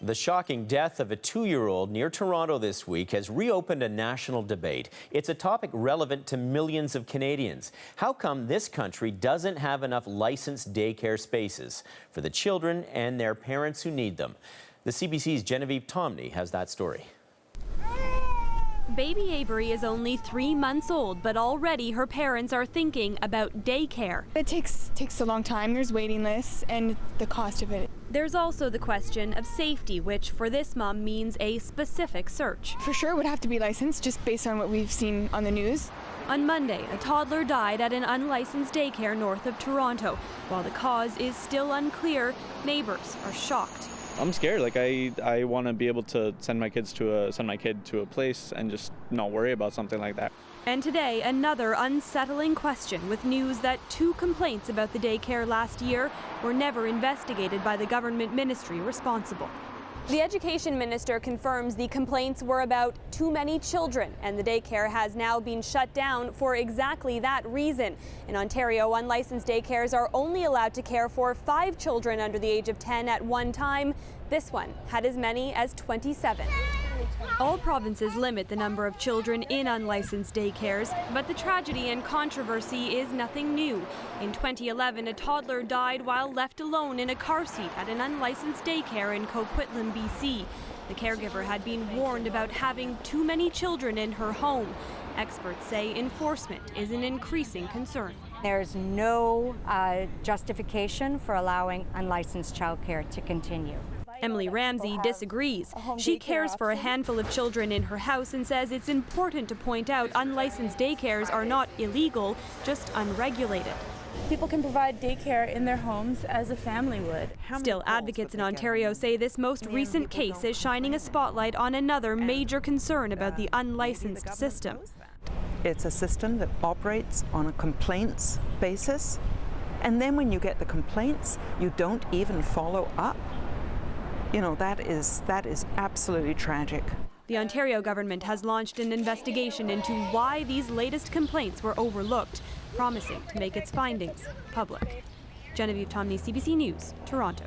The shocking death of a 2-year-old near Toronto this week has reopened a national debate. It's a topic relevant to millions of Canadians. How come this country doesn't have enough licensed daycare spaces for the children and their parents who need them? The CBC's Genevieve Tomney has that story. Baby Avery is only 3 months old, but already her parents are thinking about daycare. It takes a long time. There's waiting lists and the cost of it. There's also the question of safety, which for this mom means a specific search. For sure would have to be licensed just based on what we've seen on the news. On Monday, a toddler died at an unlicensed daycare north of Toronto. While the cause is still unclear, neighbors are shocked. I'm scared. Like I want to be able to send my kid to a place and just not worry about something like that. And today, another unsettling question with news that 2 complaints about the daycare last year were never investigated by the government ministry responsible. The education minister confirms the complaints were about too many children, and the daycare has now been shut down for exactly that reason. In Ontario, unlicensed daycares are only allowed to care for 5 children under the age of 10 at one time. This one had as many as 27. All provinces limit the number of children in unlicensed daycares, but the tragedy and controversy is nothing new. In 2011, a toddler died while left alone in a car seat at an unlicensed daycare in Coquitlam, BC. The caregiver had been warned about having too many children in her home. Experts say enforcement is an increasing concern. There's no justification for allowing unlicensed childcare to continue. Emily Ramsey disagrees. She cares for a handful of children in her house and says it's important to point out unlicensed daycares are not illegal, just unregulated. People can provide daycare in their homes as a family would. Still, advocates in Ontario say this most recent case is shining a spotlight on another major concern about the unlicensed system. It's a system that operates on a complaints basis, and then when you get the complaints, you don't even follow up. You know, that is absolutely tragic. The Ontario government has launched an investigation into why these latest complaints were overlooked, promising to make its findings public. Genevieve Tomney, CBC News, Toronto.